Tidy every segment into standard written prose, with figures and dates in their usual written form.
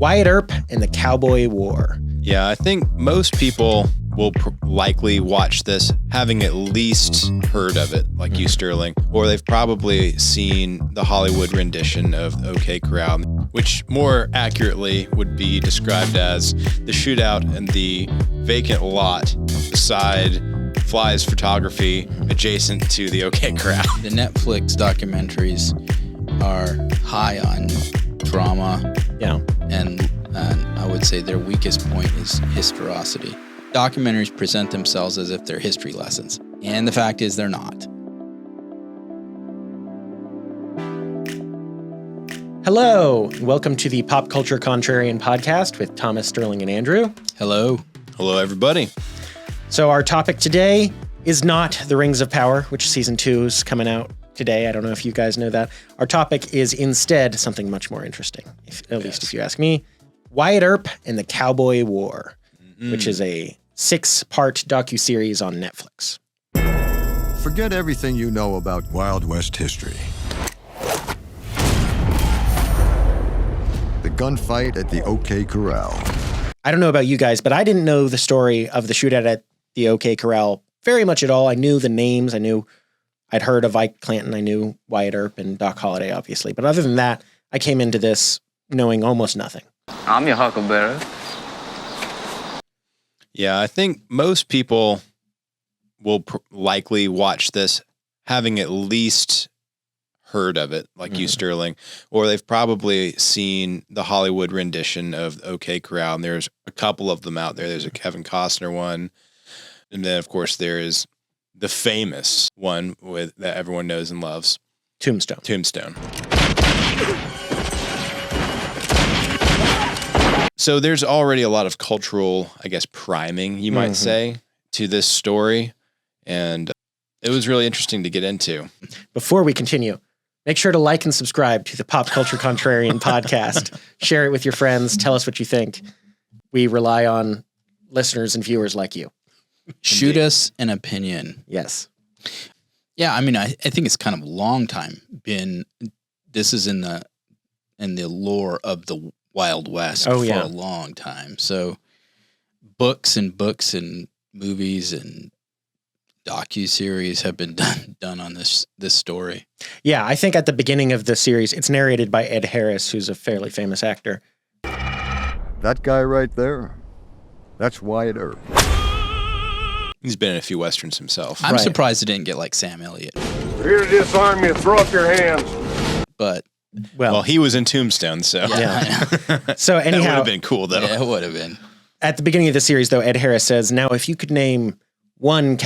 Wyatt Earp and the Cowboy War. Yeah, I think most people will likely watch this having at least heard of it, like you, Sterling, or they've probably seen the Hollywood rendition of OK Corral, which more accurately would be described as the shootout in the vacant lot beside Fly's photography adjacent to the OK Corral. The Netflix documentaries are high on drama. Yeah. And I would say their weakest point is historicity. Documentaries present themselves as if they're history lessons, and the fact is they're not. Hello, and welcome to the Pop Culture Contrarian podcast with Thomas, Sterling, and Andrew. Hello. Hello, everybody. So our topic today is not The Rings of Power, which season 2 is coming out today. I don't know if you guys know that. Our topic is instead something much more interesting, at least if you ask me. Wyatt Earp and the Cowboy War, which is a 6-part docuseries on Netflix. Forget everything you know about Wild West history. The gunfight at the OK Corral. I don't know about you guys, but I didn't know the story of the shootout at the OK Corral very much at all. I knew the names. I'd heard of Ike Clanton. I knew Wyatt Earp and Doc Holliday, obviously. But other than that, I came into this knowing almost nothing. I'm your huckleberry. Yeah, I think most people will likely watch this having at least heard of it, like you, Sterling, or they've probably seen the Hollywood rendition of OK Corral, and there's a couple of them out there. There's a Kevin Costner one, and then, of course, there is the famous one that everyone knows and loves. Tombstone. So there's already a lot of cultural, I guess, priming, you might say, to this story. And it was really interesting to get into. Before we continue, make sure to like and subscribe to the Pop Culture Contrarian podcast. Share it with your friends. Tell us what you think. We rely on listeners and viewers like you. Shoot us an opinion. Yes. Yeah, I mean, I think it's kind of a long time been. This is in the lore of the Wild West for a long time. So books and movies and docuseries have been done on this story. Yeah, I think at the beginning of the series, it's narrated by Ed Harris, who's a fairly famous actor. That guy right there, that's Wyatt Earp. He's been in a few Westerns himself. I'm surprised it didn't get like Sam Elliott. We're here to disarm you. Throw up your hands. But well, he was in Tombstone, so yeah. So anyhow, that would have been cool, though. Yeah, it would have been. At the beginning of the series, though, Ed Harris says, "Now, if you could name one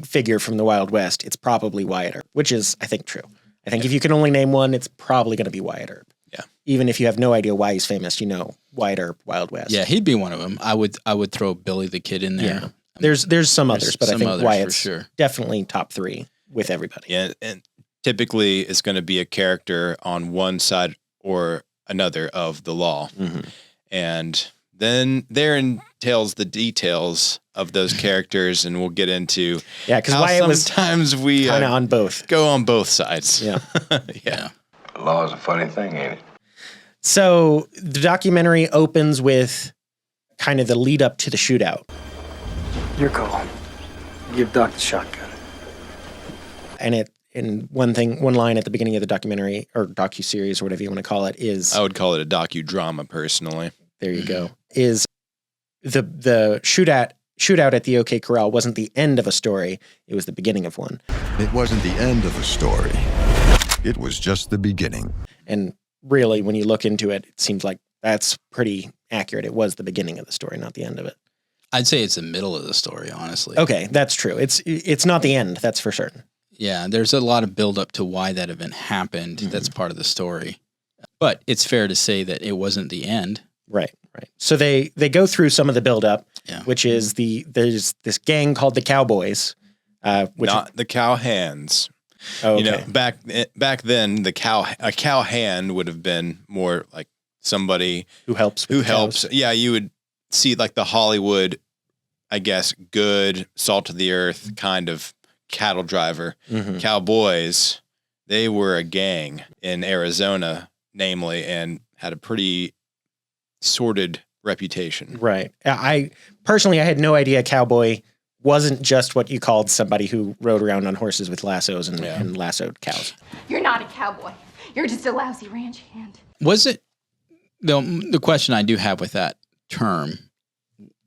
figure from the Wild West, it's probably Wyatt Earp," which is, I think, true. I think if you can only name one, it's probably going to be Wyatt Earp. Yeah. Even if you have no idea why he's famous, you know Wyatt Earp, Wild West. Yeah, he'd be one of them. I would throw Billy the Kid in there. Yeah. There's some others, but I think Wyatt's definitely top 3 with everybody. Yeah, and typically it's going to be a character on one side or another of the law. And then there entails the details of those characters, and we'll get into because Wyatt was sometimes we kind of on both. Go on both sides. Yeah. Yeah. The law is a funny thing, ain't it? So the documentary opens with kind of the lead up to the shootout. Your call. Give Doc the shotgun. And one line at the beginning of the documentary or docuseries or whatever you want to call it is, I would call it a docudrama personally. There you go. Is the shootout at the OK Corral wasn't the end of a story. It was the beginning of one. It wasn't the end of a story. It was just the beginning. And really, when you look into it, it seems like that's pretty accurate. It was the beginning of the story, not the end of it. I'd say it's the middle of the story, honestly. Okay, that's true. It's not the end, that's for certain. Yeah, there's a lot of build up to why that event happened. That's part of the story. But it's fair to say that it wasn't the end. Right. So they go through some of the build up, which is there's this gang called the Cowboys. Not the cowhands. Oh, okay. You know, back then a cow hand would have been more like somebody who helps. Yeah, you would see like the Hollywood, I guess, good salt of the earth kind of cattle driver. Cowboys, they were a gang in Arizona, namely, and had a pretty sordid reputation. Right. I personally, I had no idea Cowboy wasn't just what you called somebody who rode around on horses with lassos and lassoed cows. You're not a cowboy. You're just a lousy ranch hand. Was it, the question I do have with that term,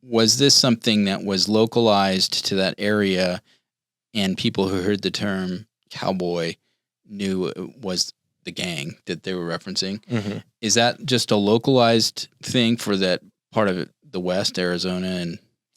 was this something that was localized to that area and people who heard the term cowboy knew it was the gang that they were referencing? Mm-hmm. Is that just a localized thing for that part of the West, Arizona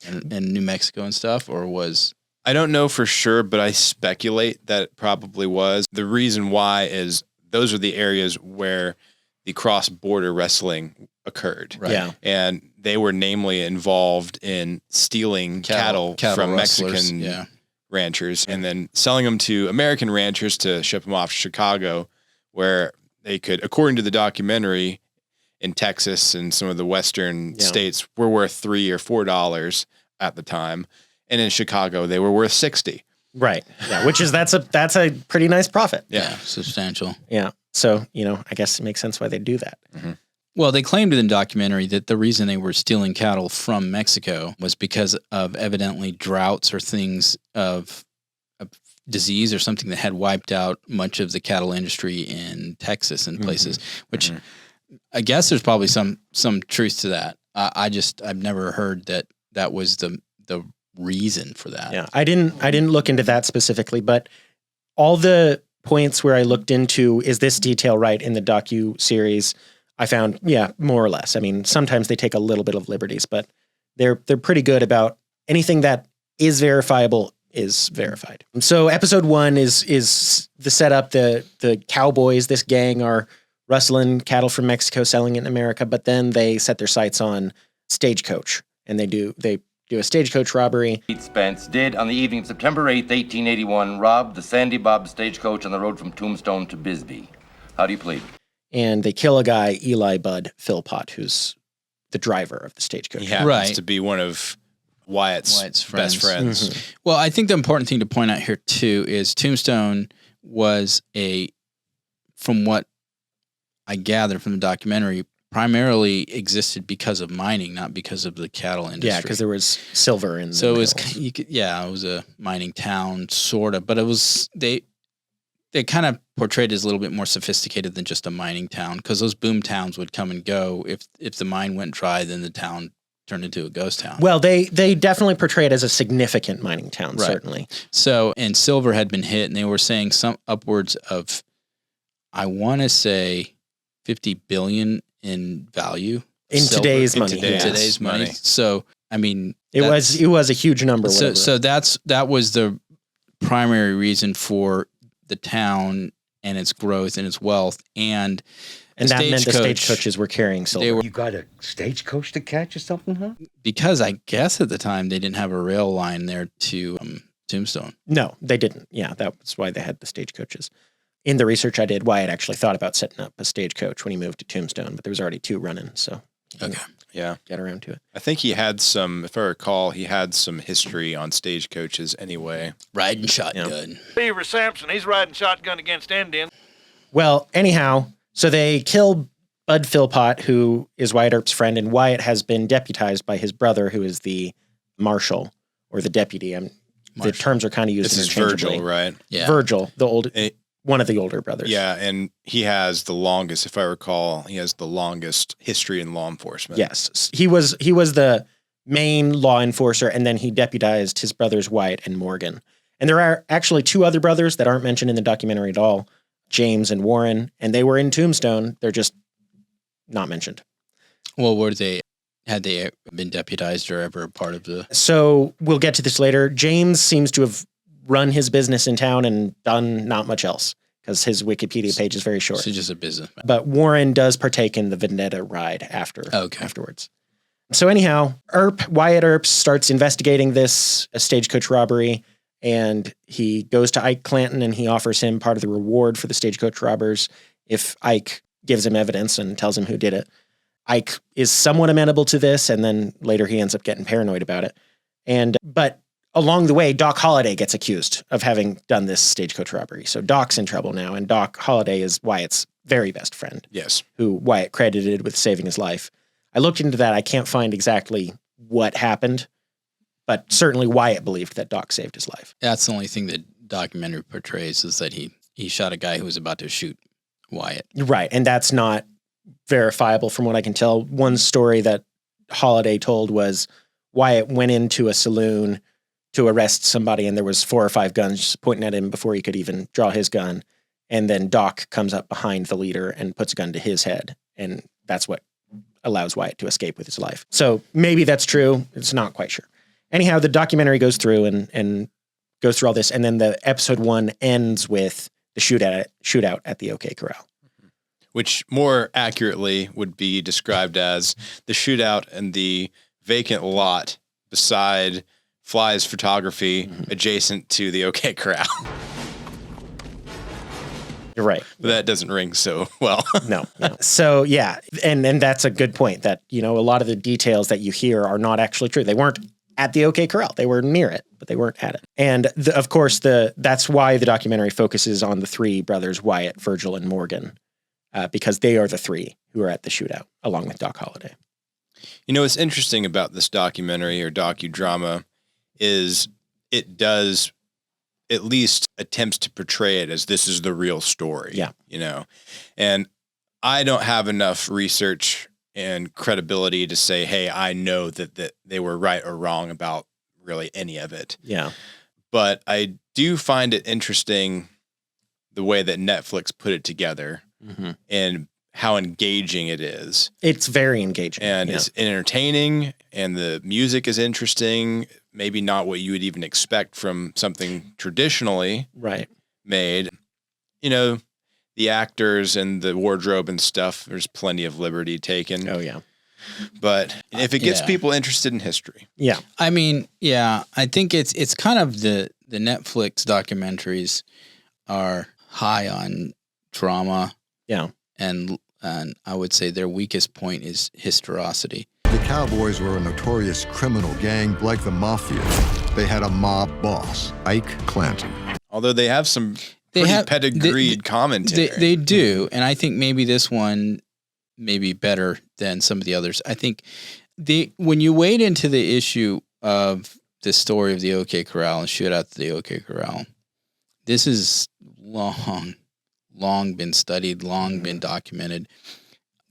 and New Mexico and stuff, or was... I don't know for sure, but I speculate that it probably was. The reason why is those are the areas where the cross-border wrestling occurred. Right. Yeah. And they were namely involved in stealing cattle from Mexican ranchers and then selling them to American ranchers to ship them off to Chicago, where they could, according to the documentary, in Texas and some of the western states were worth $3 or $4 at the time. And in Chicago, they were worth 60. Right. Yeah. Which is, that's a pretty nice profit. Yeah. Substantial. Yeah. So, I guess it makes sense why they do that. Mm-hmm. Well, they claimed in the documentary that the reason they were stealing cattle from Mexico was because of evidently droughts or things of disease or something that had wiped out much of the cattle industry in Texas and places, which I guess there's probably some truth to that. I've never heard that was the reason for that. Yeah. I didn't look into that specifically, but all the points where I looked into, is this detail right in the docu-series, I found, more or less. I mean, sometimes they take a little bit of liberties, but they're pretty good about anything that is verifiable is verified. So episode 1 is the setup. The Cowboys, this gang, are rustling cattle from Mexico, selling it in America, but then they set their sights on Stagecoach, and they do a stagecoach robbery. Pete Spence did, on the evening of September 8, 1881, rob the Sandy Bob stagecoach on the road from Tombstone to Bisbee. How do you plead? And they kill a guy, Eli Bud Philpott, who's the driver of the stagecoach. He happens to be one of Wyatt's best friends. Mm-hmm. Well, I think the important thing to point out here, too, is Tombstone was from what I gather from the documentary, primarily existed because of mining, not because of the cattle industry. Yeah, because there was silver in. So it was, it was a mining town, sort of, but it was they kind of portrayed it as a little bit more sophisticated than just a mining town, because those boom towns would come and go. If the mine went dry, then the town turned into a ghost town. Well, they definitely portray it as a significant mining town, certainly. So, and silver had been hit, and they were saying some upwards of, I want to say, 50 billion in value in today's money. In today's money. So, I mean, it was a huge number. So that was the primary reason for the town and its growth and its wealth, and that meant the stagecoaches were carrying silver. You got a stagecoach to catch or something, huh? Because I guess at the time they didn't have a rail line there to Tombstone. No, they didn't. Yeah, that's why they had the stagecoaches. In the research I did, Wyatt actually thought about setting up a stagecoach when he moved to Tombstone, but there was already 2 running, so get around to it. I think he had some, if I recall, history on stagecoaches anyway. Riding shotgun. Beaver Sampson, he's riding shotgun against Indians. Well, anyhow, so they kill Bud Philpott, who is Wyatt Earp's friend, and Wyatt has been deputized by his brother, who is the marshal or the deputy. The terms are kind of used interchangeably. This is Virgil, right? Yeah. Virgil, one of the older brothers. Yeah, and he has the longest, if I recall, history in law enforcement. Yes. He was the main law enforcer, and then he deputized his brothers Wyatt and Morgan. And there are actually 2 other brothers that aren't mentioned in the documentary at all, James and Warren, and they were in Tombstone. They're just not mentioned. Well, had they been deputized or ever a part of the... So we'll get to this later. James seems to have run his business in town and done not much else, because his Wikipedia page is very short. So just a businessman. But Warren does partake in the Vendetta ride afterwards. So anyhow, Wyatt Earp starts investigating this stagecoach robbery, and he goes to Ike Clanton and he offers him part of the reward for the stagecoach robbers if Ike gives him evidence and tells him who did it. Ike is somewhat amenable to this, and then later he ends up getting paranoid about it. But along the way, Doc Holliday gets accused of having done this stagecoach robbery. So Doc's in trouble now, and Doc Holliday is Wyatt's very best friend. Yes. Who Wyatt credited with saving his life. I looked into that. I can't find exactly what happened, but certainly Wyatt believed that Doc saved his life. That's the only thing that documentary portrays is that he shot a guy who was about to shoot Wyatt. Right. And that's not verifiable from what I can tell. One story that Holiday told was Wyatt went into a saloon to arrest somebody and there was 4 or 5 guns pointing at him before he could even draw his gun. And then Doc comes up behind the leader and puts a gun to his head. And that's what allows Wyatt to escape with his life. So maybe that's true. It's not quite sure. Anyhow, the documentary goes through and goes through all this. And then the episode 1 ends with the shootout at the OK Corral. Which more accurately would be described as the shootout in the vacant lot beside Fly's photography adjacent to the OK Corral. You're right. But that doesn't ring so well. No. So yeah, and that's a good point that, a lot of the details that you hear are not actually true. They weren't at the OK Corral. They were near it, but they weren't at it. And of course, that's why the documentary focuses on the 3 brothers, Wyatt, Virgil, and Morgan, because they are the 3 who are at the shootout, along with Doc Holliday. What's interesting about this documentary or docudrama is it does at least attempts to portray it as this is the real story. Yeah. And I don't have enough research and credibility to say, hey, I know that they were right or wrong about really any of it. Yeah. But I do find it interesting the way that Netflix put it together and how engaging it is. It's very engaging. And it's entertaining and the music is interesting. Maybe not what you would even expect from something traditionally made. The actors and the wardrobe and stuff, there's plenty of liberty taken. Oh, yeah. But if it gets people interested in history. Yeah. I mean, I think it's kind of the Netflix documentaries are high on drama. Yeah. And I would say their weakest point is historicity. The Cowboys were a notorious criminal gang like the Mafia. They had a mob boss, Ike Clanton. Although they have some pedigreed commentary. They do. And I think maybe this one may be better than some of the others. I think when you wade into the issue of the story of the OK Corral and shootout at the OK Corral, this is long been studied, long been documented.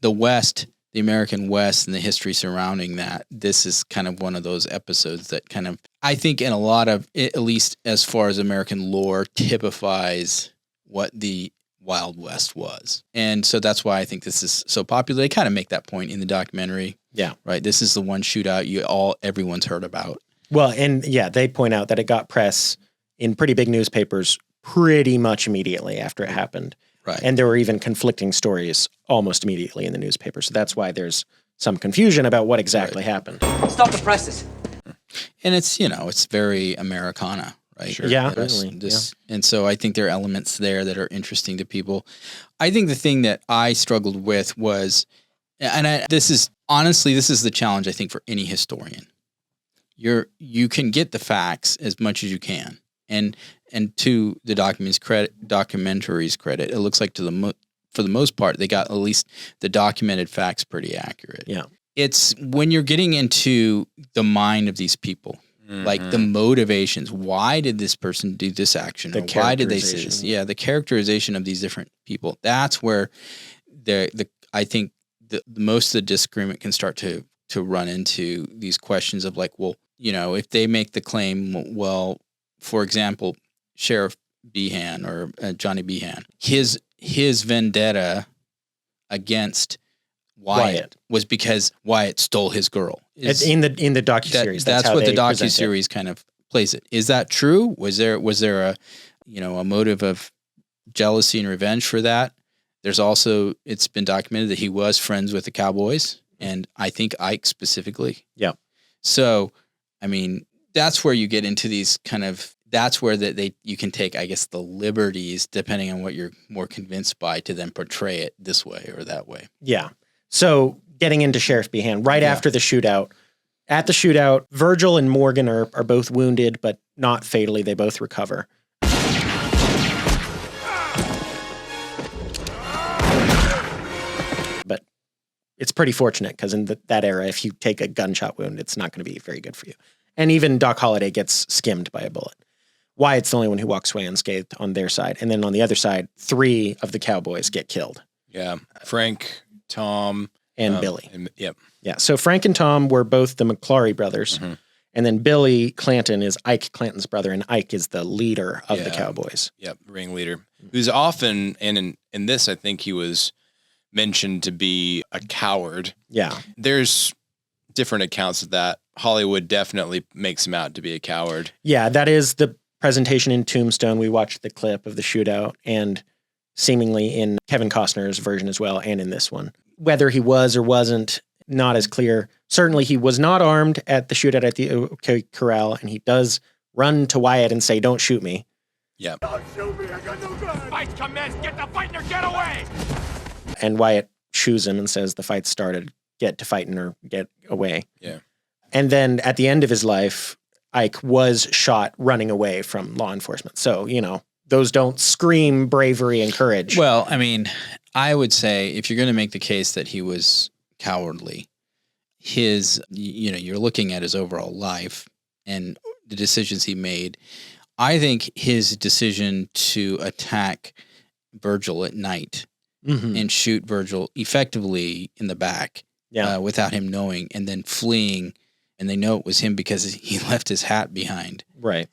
The West, the American West, and the history surrounding that, this is kind of one of those episodes that kind of, I think in a lot of, at least as far as American lore, typifies what the Wild West was. And so that's why I think this is so popular. They kind of make that point in the documentary. Yeah. Right? This is the one shootout everyone's heard about. Well, and they point out that it got press in pretty big newspapers pretty much immediately after it happened. Right. And there were even conflicting stories almost immediately in the newspaper. So that's why there's some confusion about what exactly happened. Stop the presses. And it's, it's very Americana, right? Sure. Yeah, certainly. And so I think there are elements there that are interesting to people. I think the thing that I struggled with was, this is the challenge, I think, for any historian. You can get the facts as much as you can. And to the documentary's credit, it looks like for the most part, they got at least the documented facts pretty accurate. Yeah. It's when you're getting into the mind of these people, like the motivations. Why did this person do this action? Or why did they say this? Yeah, the characterization of these different people. That's where I think the most of the disagreement can start to run into these questions of like, well, if they make the claim, well, for example, Sheriff Behan or Johnny Behan, his vendetta against Wyatt was because Wyatt stole his girl. In the docuseries, that's what the docuseries kind of plays it. Is that true? Was there a motive of jealousy and revenge for that? There's also, it's been documented that he was friends with the Cowboys, and I think Ike specifically. Yeah. So, I mean, that's where you get into these kind of. That's where you can take, I guess, the liberties, depending on what you're more convinced by, to then portray it this way or that way. Yeah. So getting into Sheriff Behan, after the shootout, at the shootout, Virgil and Morgan are both wounded, but not fatally. They both recover. But it's pretty fortunate because in that era, if you take a gunshot wound, it's not going to be very good for you. And even Doc Holliday gets skimmed by a bullet. Wyatt's the only one who walks away unscathed on their side. And then on the other side, 3 of the Cowboys get killed. Yeah. Frank, Tom, and Billy. Yep. Yeah. So Frank and Tom were both the McClary brothers. Mm-hmm. And then Billy Clanton is Ike Clanton's brother, and Ike is the leader of the Cowboys. Yep, ringleader. Who's often, and in this, I think he was mentioned to be a coward. Yeah. There's different accounts of that. Hollywood definitely makes him out to be a coward. Yeah, that is the presentation in Tombstone. We watched the clip of the shootout, and seemingly in Kevin Costner's version as well, and in this one. Whether he was or wasn't, not as clear. Certainly he was not armed at the shootout at the Corral, and he does run to Wyatt and say, "Don't shoot me." Yeah. Don't shoot me, I got no gun. Fight commence, get the fighting or get away. And Wyatt shoos him and says, "The fight started, get to fighting or get away." Yeah. And then at the end of his life, Ike was shot running away from law enforcement. So, those don't scream bravery and courage. Well, I mean, I would say if you're going to make the case that he was cowardly, you're looking at his overall life and the decisions he made. I think his decision to attack Virgil at night and shoot Virgil effectively in the back without him knowing, and then fleeing, and they know it was him because he left his hat behind. Right.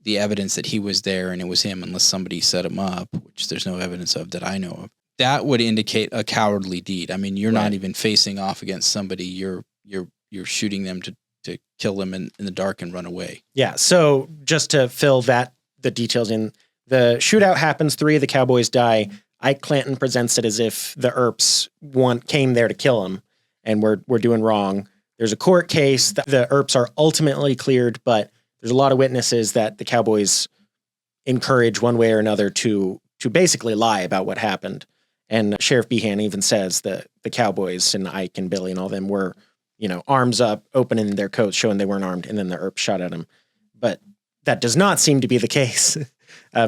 The evidence that he was there and it was him, unless somebody set him up, which there's no evidence of that I know of. That would indicate a cowardly deed. I mean, you're not even facing off against somebody. You're shooting them to kill them in the dark and run away. Yeah. So just to fill the details in, the shootout happens. 3 of the Cowboys die. Ike Clanton presents it as if the Earps came there to kill him, and we're doing wrong. There's a court case. The Earps are ultimately cleared, but there's a lot of witnesses that the Cowboys encourage one way or another to basically lie about what happened. And Sheriff Behan even says that the Cowboys and Ike and Billy and all them were, arms up, opening their coats, showing they weren't armed, and then the Earp shot at him. But that does not seem to be the case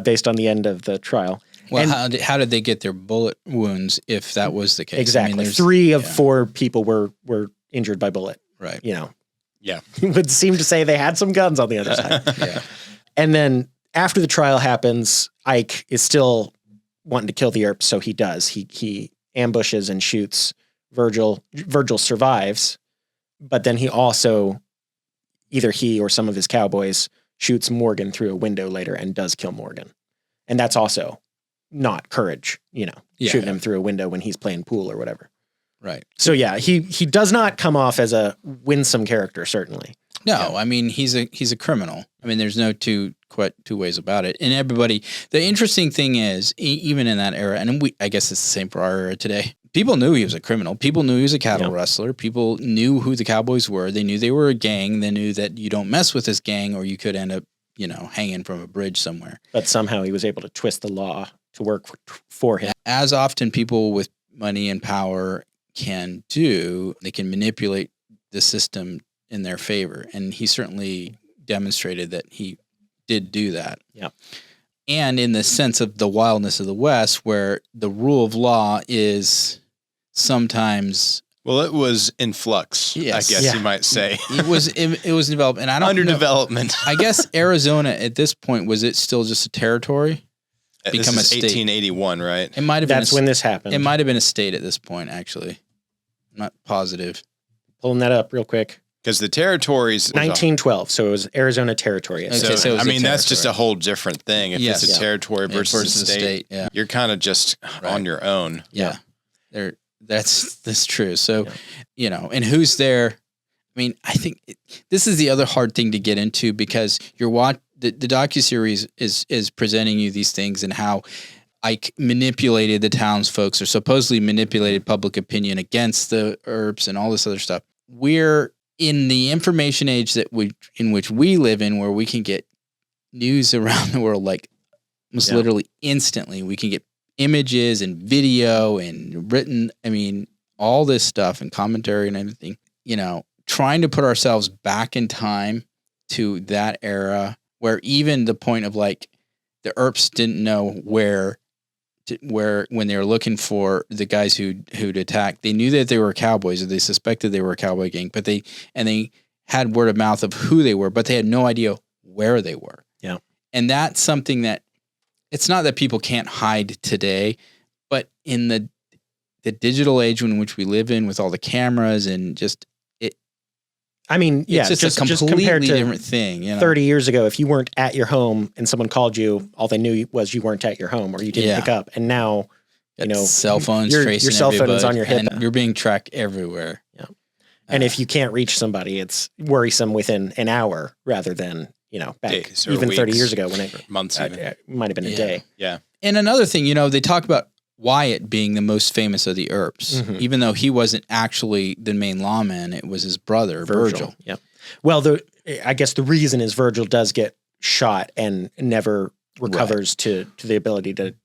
based on the end of the trial. Well, how did they get their bullet wounds if that was the case? Exactly. I mean, 3 of 4 people were injured by bullet. Right. Yeah. It would seem to say they had some guns on the other side. Yeah. And then after the trial happens, Ike is still wanting to kill the Earps, so he does. He ambushes and shoots Virgil. Virgil survives, but then he also, either he or some of his Cowboys, shoots Morgan through a window later and does kill Morgan. And that's also not courage, shooting him through a window when he's playing pool or whatever. Right. So yeah, he does not come off as a winsome character, certainly. No, I mean, he's a criminal. I mean, there's no two ways about it. And everybody, the interesting thing is, even in that era, and I guess it's the same for our era today, people knew he was a criminal. People knew he was a cattle rustler. People knew who the Cowboys were. They knew they were a gang. They knew that you don't mess with this gang or you could end up, hanging from a bridge somewhere. But somehow he was able to twist the law to work for him. As often people with money and power can do, they can manipulate the system in their favor. And he certainly demonstrated that he did do that. Yeah. And in the sense of the wildness of the West, where the rule of law is sometimes... Well, it was in flux, yes. I guess you might say. It was developed, and I don't Underdevelopment. I guess Arizona at this point, was it still just a territory? Become a state. 1881, right? It might have been. That's when this happened. It might have been a state at this point, actually. I'm not positive. Pulling that up real quick. Because the territories... 1912, so it was Arizona Territory. Okay, so I mean, that's just a whole different thing. If it's a territory versus a state, you're kind of just on your own. Yeah. That's true. So, and who's there? I mean, I think this is the other hard thing to get into, because the docuseries is presenting you these things and how Ike manipulated the townsfolk, or supposedly manipulated public opinion against the Earps and all this other stuff. We're in the information age in which we live in, where we can get news around the world like almost literally instantly. We can get images and video and written, all this stuff and commentary and everything, trying to put ourselves back in time to that era where even the point of like the Earps didn't know where where when they were looking for the guys who'd attacked, they knew that they were Cowboys, or they suspected they were a cowboy gang, but they had word of mouth of who they were, but they had no idea where they were. Yeah. And that's something that it's not that people can't hide today, but in the digital age in which we live in with all the cameras and just it's just a completely different thing. 30 years ago, if you weren't at your home and someone called you, all they knew was you weren't at your home or you didn't pick up. And now, cell phones tracing your cell phone is on your hip. And you're being tracked everywhere. Yeah. And if you can't reach somebody, it's worrisome within an hour rather than, back days even weeks, 30 years ago when it months even. Might have been a day. Yeah. And another thing, they talk about Wyatt being the most famous of the Earps, even though he wasn't actually the main lawman, it was his brother, Virgil. Yep. Well, I guess the reason is Virgil does get shot and never recovers to the ability to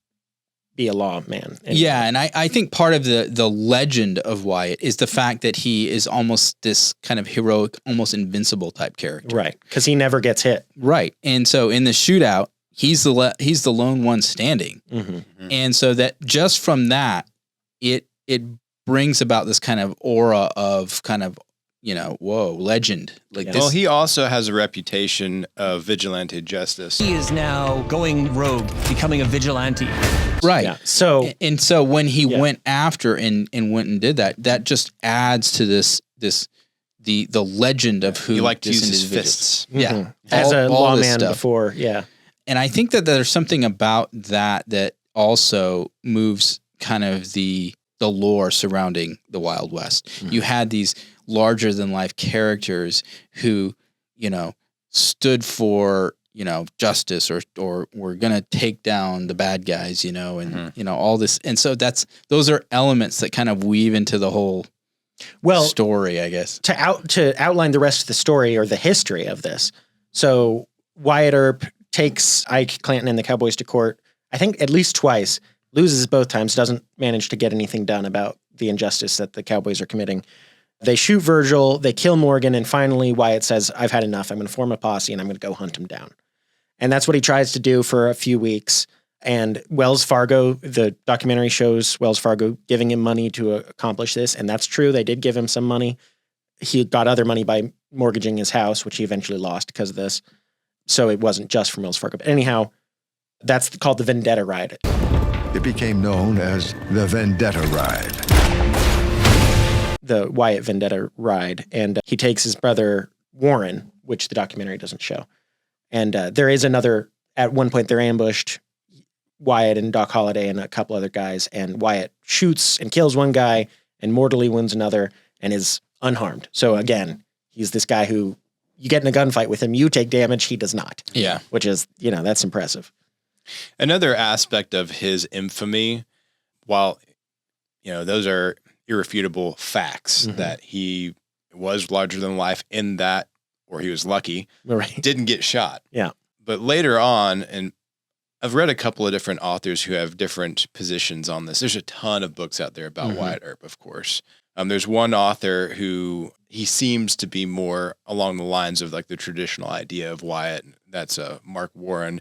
be a lawman. Yeah, and I think part of the legend of Wyatt is the fact that he is almost this kind of heroic, almost invincible type character. Right, because he never gets hit. Right, and so in the shootout, he's the lone one standing. And so that just from that, it brings about this kind of aura of kind of, legend. Well, he also has a reputation of vigilante justice. He is now going rogue, becoming a vigilante. Right. Yeah. So when he went after and went and did that just adds to the legend of who he liked to this use his individual. fists. Yeah. As a all this lawman stuff. before. Yeah. And I think that there's something about that also moves kind of the lore surrounding the Wild West. You had these larger than life characters who, stood for, justice or were going to take down the bad guys, and, all this. And so those are elements that kind of weave into the whole story, I guess. To outline the rest of the story or the history of this. So Wyatt Earp takes Ike Clanton and the Cowboys to court, I think at least twice, loses both times, doesn't manage to get anything done about the injustice that the Cowboys are committing. They shoot Virgil, they kill Morgan, and finally Wyatt says, I've had enough. I'm going to form a posse and I'm going to go hunt him down. And that's what he tries to do for a few weeks. And Wells Fargo, the documentary shows Wells Fargo giving him money to accomplish this. And that's true. They did give him some money. He got other money by mortgaging his house, which he eventually lost because of this. So it wasn't just from Wells Fargo. But anyhow, that's called the Vendetta Ride. It became known as the Vendetta Ride. The Wyatt Vendetta Ride. And he takes his brother Warren, which the documentary doesn't show. And there is another, at one point they're ambushed, Wyatt and Doc Holliday and a couple other guys. And Wyatt shoots and kills one guy and mortally wounds another and is unharmed. So again, he's this guy who you get in a gunfight with him, you take damage, he does not. Yeah. Which is, that's impressive. Another aspect of his infamy, while, those are irrefutable facts that he was larger than life in that, or he was lucky, didn't get shot. Yeah. But later on, and I've read a couple of different authors who have different positions on this. There's a ton of books out there about Wyatt Earp, of course. There's one author who he seems to be more along the lines of like the traditional idea of Wyatt. That's Mark Warren.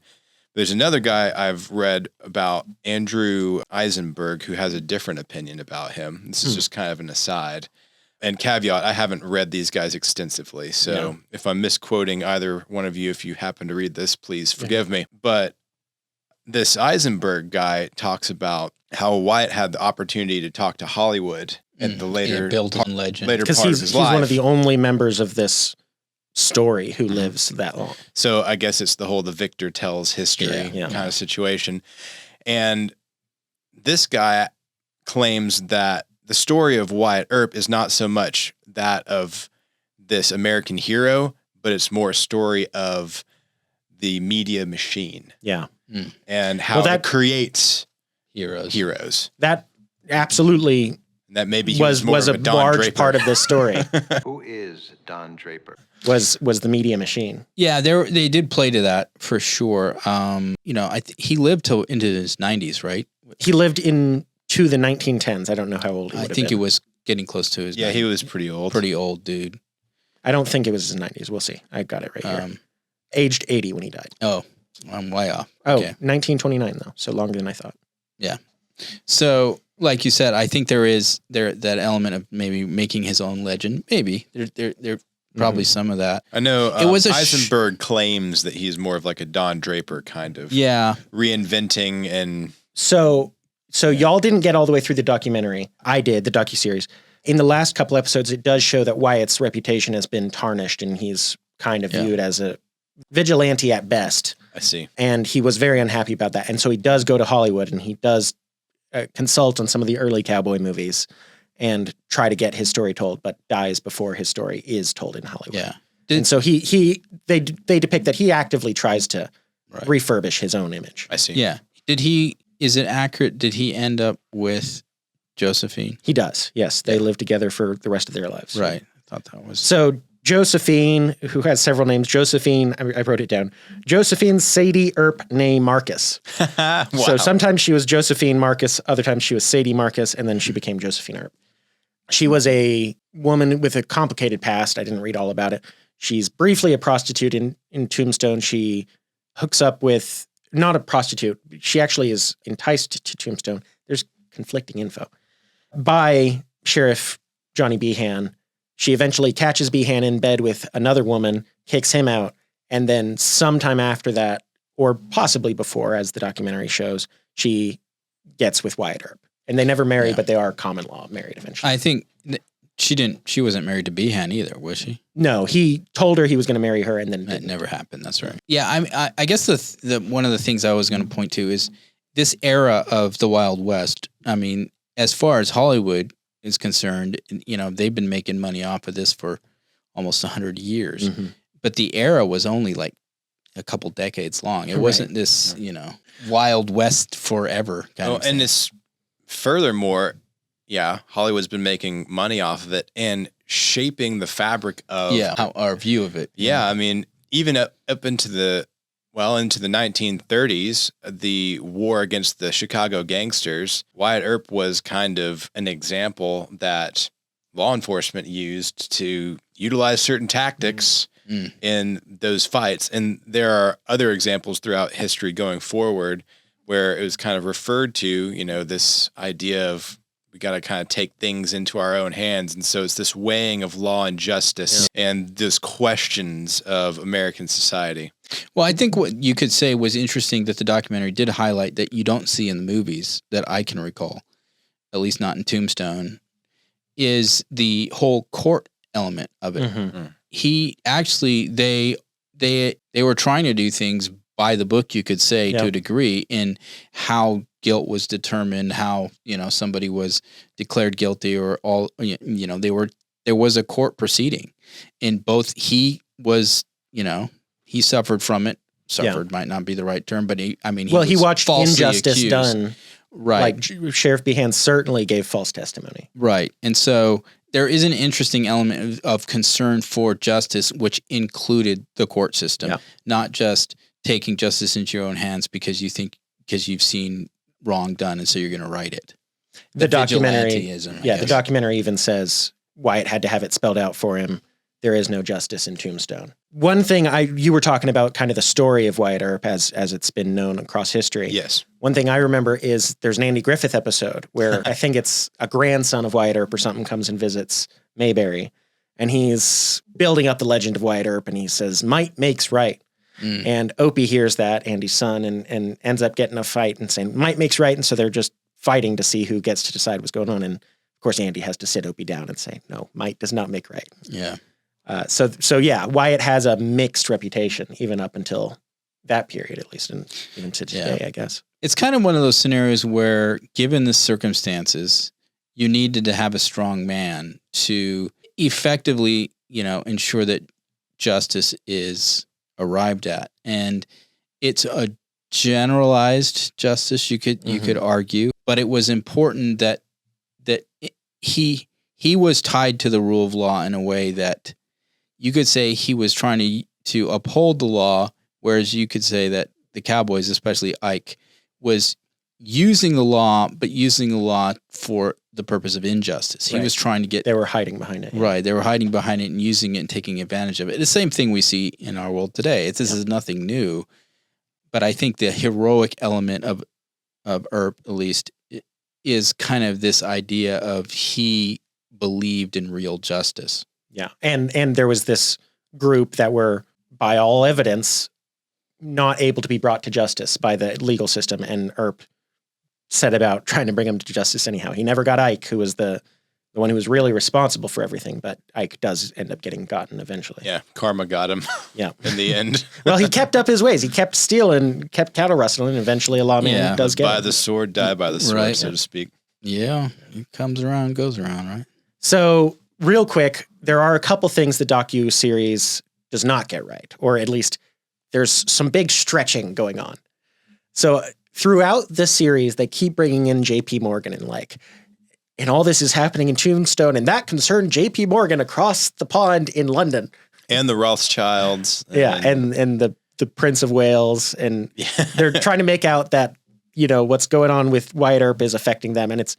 There's another guy I've read about, Andrew Eisenberg, who has a different opinion about him. This is just kind of an aside. And caveat, I haven't read these guys extensively. So if I'm misquoting either one of you, if you happen to read this, please forgive me. But this Eisenberg guy talks about how Wyatt had the opportunity to talk to Hollywood at the later built-in legend. Later part of his he's life. One of the only members of this story who lives that long. So I guess it's the Victor tells history kind of situation. And this guy claims that the story of Wyatt Earp is not so much that of this American hero, but it's more a story of the media machine. Yeah. And how that creates heroes. That absolutely that maybe was a large Draper. part of this story. Who is Don Draper? Was the media machine. Yeah, they did play to that for sure. He lived into his 90s, right? He lived into the 1910s. I don't know how old he would have been. I think it was getting close to his 90s. He was pretty old. Pretty old dude. I don't think it was his 90s. We'll see. I got it right here. Aged 80 when he died. Oh, I'm way off. Oh, okay. 1929 though. So longer than I thought. Yeah. So, like you said, I think there that element of maybe making his own legend. Maybe there probably some of that. I know it was Eisenberg claims that he's more of like a Don Draper kind of reinventing and so y'all didn't get all the way through the documentary. I did, the docuseries. In the last couple episodes, it does show that Wyatt's reputation has been tarnished and he's kind of viewed as a vigilante at best. I see. And he was very unhappy about that. And so he does go to Hollywood and he does consult on some of the early cowboy movies and try to get his story told, but dies before his story is told in Hollywood. Yeah. And so they depict that he actively tries to refurbish his own image. I see. Yeah. Is it accurate? Did he end up with Josephine? He does. Yes. They live together for the rest of their lives. Right. I thought that was. So Josephine, who has several names, Josephine, I wrote it down. Josephine Sadie Earp, née Marcus. Wow. So sometimes she was Josephine Marcus, other times she was Sadie Marcus, and then she became Josephine Earp. She was a woman with a complicated past. I didn't read all about it. She's briefly a prostitute in Tombstone. She hooks up with, not a prostitute, she actually is enticed to Tombstone. There's conflicting info. By Sheriff Johnny Behan. She eventually catches Behan in bed with another woman, kicks him out, and then sometime after that, or possibly before, as the documentary shows, she gets with Wyatt Earp. And they never marry, but they are common law married eventually. I think she wasn't married to Behan either, was she? No, he told her he was going to marry her and then it never happened. That's right. Yeah, I guess the one of the things I was going to point to is this era of the Wild West. I mean, as far as Hollywood is concerned, they've been making money off of this for almost 100 years. Mm-hmm. But the era was only like a couple decades long. It wasn't this, Wild West forever kind of thing. And this, furthermore, Hollywood's been making money off of it and shaping the fabric of our view of it. Yeah, I mean, even up into the 1930s, the war against the Chicago gangsters, Wyatt Earp was kind of an example that law enforcement used to utilize certain tactics in those fights. And there are other examples throughout history going forward where it was kind of referred to, this idea of we got to kind of take things into our own hands. And so it's this weighing of law and justice and those questions of American society. Well, I think what you could say was interesting that the documentary did highlight that you don't see in the movies that I can recall, at least not in Tombstone, is the whole court element of it. Mm-hmm. He actually, they were trying to do things by the book, you could say, to a degree, in how guilt was determined, how, somebody was declared guilty or all, there was a court proceeding and both he was, he suffered from it. Suffered might not be the right term, but he watched injustice accused. Done. Right. Like Sheriff Behan certainly gave false testimony. Right. And so there is an interesting element of concern for justice, which included the court system, not just taking justice into your own hands because you've seen wrong done and so you're going to right it. The documentary, the documentary even says Wyatt had to have it spelled out for him. There is no justice in Tombstone. One thing you were talking about kind of the story of Wyatt Earp as it's been known across history. Yes. One thing I remember is there's an Andy Griffith episode where I think it's a grandson of Wyatt Earp or something comes and visits Mayberry and he's building up the legend of Wyatt Earp and he says, might makes right. And Opie hears that, Andy's son, and ends up getting a fight and saying, might makes right. And so they're just fighting to see who gets to decide what's going on. And of course, Andy has to sit Opie down and say, no, might does not make right. Yeah. So Wyatt has a mixed reputation, even up until that period, at least, and even to today, I guess. It's kind of one of those scenarios where, given the circumstances, you needed to have a strong man to effectively, ensure that justice is arrived at. And it's a generalized justice, you could argue, but it was important that he was tied to the rule of law in a way that you could say he was trying to uphold the law, whereas you could say that the Cowboys, especially Ike, was using the law, but using the law for the purpose of injustice. He was trying to get... They were hiding behind it. Right. They were hiding behind it and using it and taking advantage of it. The same thing we see in our world today. This is nothing new, but I think the heroic element of Earp, at least, is kind of this idea of he believed in real justice. Yeah. And there was this group that were, by all evidence, not able to be brought to justice by the legal system. And Earp set about trying to bring him to justice anyhow. He never got Ike, who was the one who was really responsible for everything, but Ike does end up getting gotten eventually. Yeah, karma got him. Yeah. In the end. Well, he kept up his ways. He kept stealing, kept cattle rustling, and eventually a lawman does get by him. the sword, die by the sword, so to speak. Yeah, it comes around, goes around, right? So, real quick, there are a couple things the docu-series does not get right, or at least there's some big stretching going on. So, throughout the series, they keep bringing in J.P. Morgan and all this is happening in Tombstone, and that concerned J.P. Morgan across the pond in London. And the Rothschilds. And the Prince of Wales. And they're trying to make out that, what's going on with Wyatt Earp is affecting them. And it's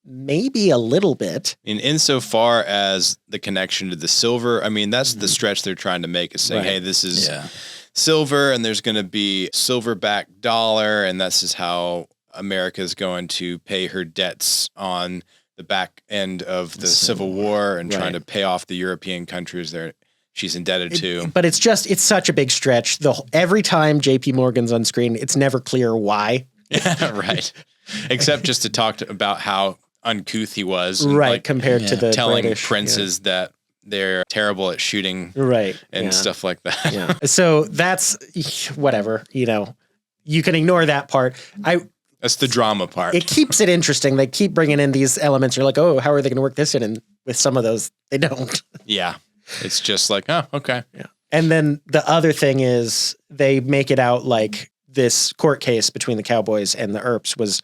maybe a little bit. And insofar as the connection to the silver, I mean, that's the stretch they're trying to make is saying, hey, this is silver, and there's going to be silver-backed dollar, and this is how America is going to pay her debts on the back end of the Civil War and trying to pay off the European countries that she's indebted to. But it's such a big stretch. Every time JP Morgan's on screen, it's never clear why. Yeah, right. Except just to talk about how uncouth he was. Right, compared to the telling British, princes that they're terrible at shooting. Right. And stuff like that. Yeah. So that's whatever, you can ignore that part. That's the drama part. It keeps it interesting. They keep bringing in these elements. You're like, oh, how are they going to work this in? And with some of those, they don't. Yeah. It's just like, oh, okay. Yeah. And then the other thing is they make it out like this court case between the Cowboys and the Earps was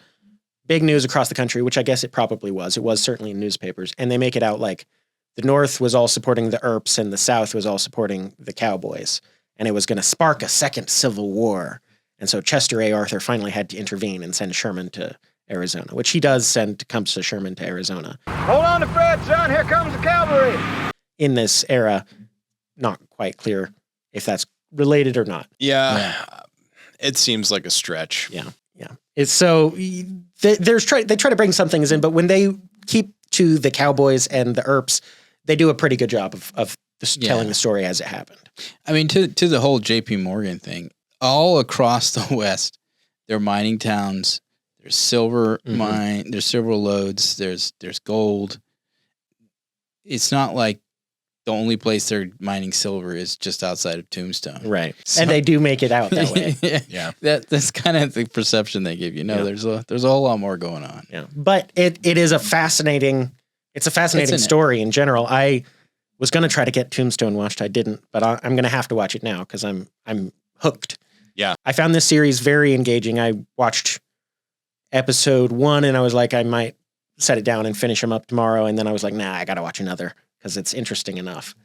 big news across the country, which I guess it probably was. It was certainly in newspapers. And they make it out like the North was all supporting the Earps and the South was all supporting the Cowboys. And it was going to spark a second Civil War. And so Chester A. Arthur finally had to intervene and send Sherman to Arizona, which he does comes to Sherman to Arizona. Hold on to Fred, son. Here comes the cavalry. In this era, not quite clear if that's related or not. Yeah. It seems like a stretch. Yeah. It's so they try to bring some things in, but when they keep to the Cowboys and the Earps, they do a pretty good job of telling the story as it happened. I mean, to the whole J.P. Morgan thing, all across the West, there are mining towns. There's silver mine. There's silver lodes. There's gold. It's not like the only place they're mining silver is just outside of Tombstone, right? So, and they do make it out that way. Yeah, that's kind of the perception they give you. No, there's a whole lot more going on. Yeah, but it is a fascinating. It's a fascinating story in general. I was going to try to get Tombstone watched. I didn't, but I'm going to have to watch it now because I'm hooked. Yeah. I found this series very engaging. I watched episode 1 and I was like, I might set it down and finish them up tomorrow. And then I was like, nah, I got to watch another because it's interesting enough.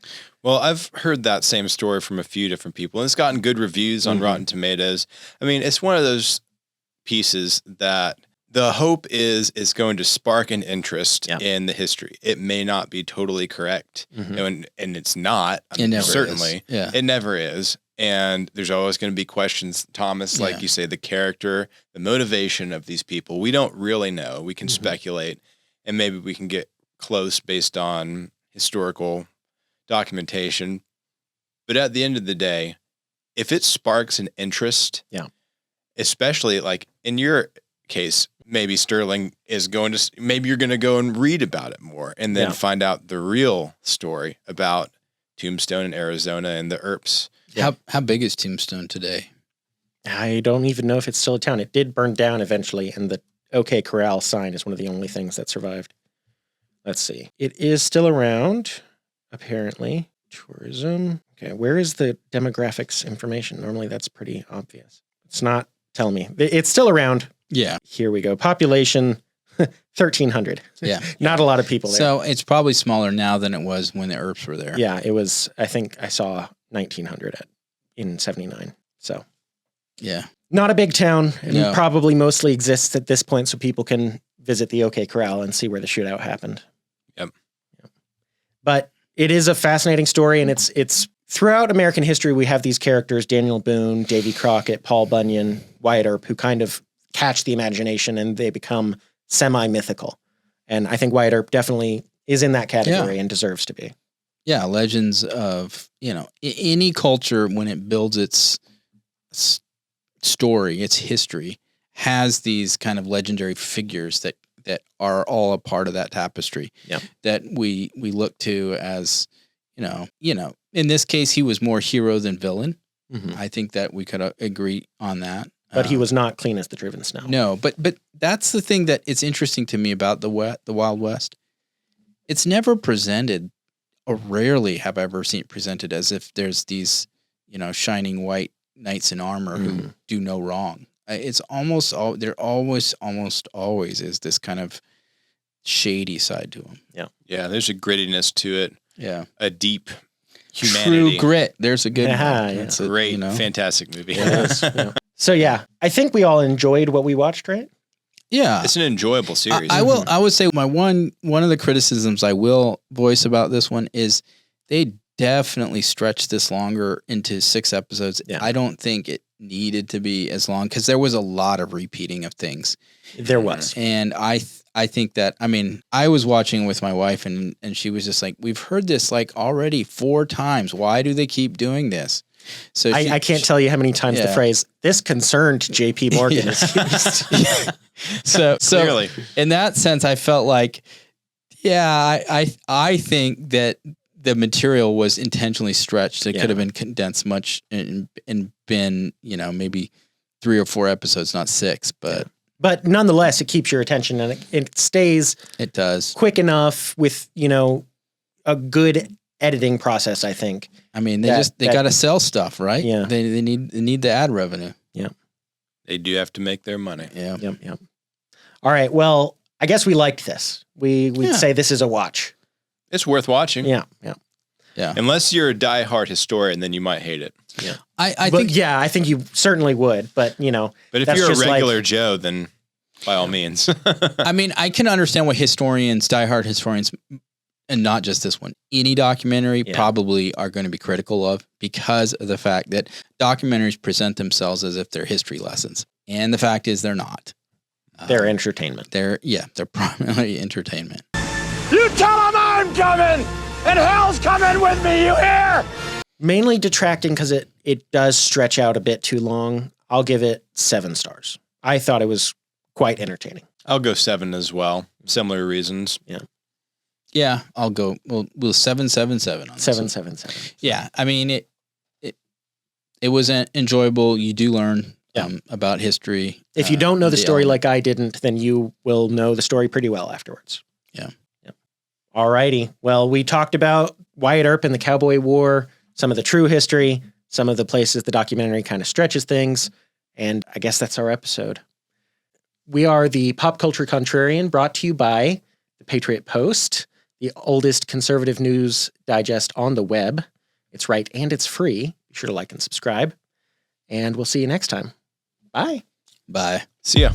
Well, I've heard that same story from a few different people and it's gotten good reviews on Rotten Tomatoes. I mean, it's one of those pieces that the hope is going to spark an interest in the history. It may not be totally correct and it's not. I mean, certainly. It never is. And there's always going to be questions, Thomas, like you say, the character, the motivation of these people. We don't really know. We can speculate, and maybe we can get close based on historical documentation. But at the end of the day, if it sparks an interest, especially like in your case, maybe Sterling is going to, maybe you're going to go and read about it more and then find out the real story about Tombstone in Arizona and the Earps. How big is Tombstone today? I don't even know if it's still a town. It did burn down eventually, and the OK Corral sign is one of the only things that survived. Let's see. It is still around, apparently. Tourism. Okay, where is the demographics information? Normally that's pretty obvious. It's not telling me. It's still around. Yeah. Here we go. Population, 1,300. Yeah. Not a lot of people there. So it's probably smaller now than it was when the Earps were there. Yeah, it was, I think I saw 1,900 in 79. So, yeah. Not a big town and probably mostly exists at this point so people can visit the OK Corral and see where the shootout happened. Yep. But it is a fascinating story, and it's throughout American history, we have these characters, Daniel Boone, Davy Crockett, Paul Bunyan, Wyatt Earp, who kind of catch the imagination and they become semi-mythical. And I think Wyatt Earp definitely is in that category and deserves to be. Yeah, legends of, any culture when it builds its story, its history, has these kind of legendary figures that are all a part of that tapestry. Yep. That we look to as, in this case, he was more hero than villain. Mm-hmm. I think that we could agree on that. But he was not clean as the driven snow. No, but that's the thing that it's interesting to me about the Wild West. It's never presented, or rarely have I ever seen it presented as if there's these, shining white knights in armor who do no wrong. It's almost always is this kind of shady side to them. Yeah. Yeah, there's a grittiness to it. Yeah. A deep humanity. True Grit. There's a good one. Yeah. It's a great, fantastic movie. Yeah. So yeah, I think we all enjoyed what we watched, right? Yeah. It's an enjoyable series. I would say my one of the criticisms I will voice about this one is they definitely stretched this longer into 6 episodes. Yeah. I don't think it needed to be as long because there was a lot of repeating of things. There was. And I think that, I was watching with my wife and she was just like, we've heard this like already 4 times. Why do they keep doing this? So I can't tell you how many times the phrase "this concerned J.P. Morgan" is used. So Clearly. In that sense, I felt like, I think that the material was intentionally stretched. It could have been condensed much and been, maybe 3 or 4 episodes, not 6, But nonetheless, it keeps your attention and it stays. It does quick enough with a good editing process. I think. They got to sell stuff, right? Yeah. They need the ad revenue. Yeah. They do have to make their money. Yeah. Yep. All right. Well, I guess we liked this. We'd say this is a watch. It's worth watching. Yeah. Unless you're a diehard historian, then you might hate it. Yeah. I think you certainly would, but But if you're a regular Joe, then by all means. I can understand what diehard historians, and not just this one, any documentary probably are going to be critical of because of the fact that documentaries present themselves as if they're history lessons. And the fact is they're not. They're entertainment. They're primarily entertainment. You tell them I'm coming, and hell's coming with me, you hear? Mainly detracting because it does stretch out a bit too long. I'll give it 7 stars. I thought it was quite entertaining. I'll go 7 as well. Similar reasons. Yeah. Yeah, I'll go. We'll 777 on this. 777. Yeah, it was enjoyable. You do learn about history. If you don't know the story like I didn't, then you will know the story pretty well afterwards. Yeah. All righty. Well, we talked about Wyatt Earp and the Cowboy War, some of the true history, some of the places the documentary kind of stretches things, and I guess that's our episode. We are the Pop Culture Contrarian, brought to you by the Patriot Post, the oldest conservative news digest on the web. It's right and it's free. Be sure to like and subscribe. And we'll see you next time. Bye. Bye. See ya.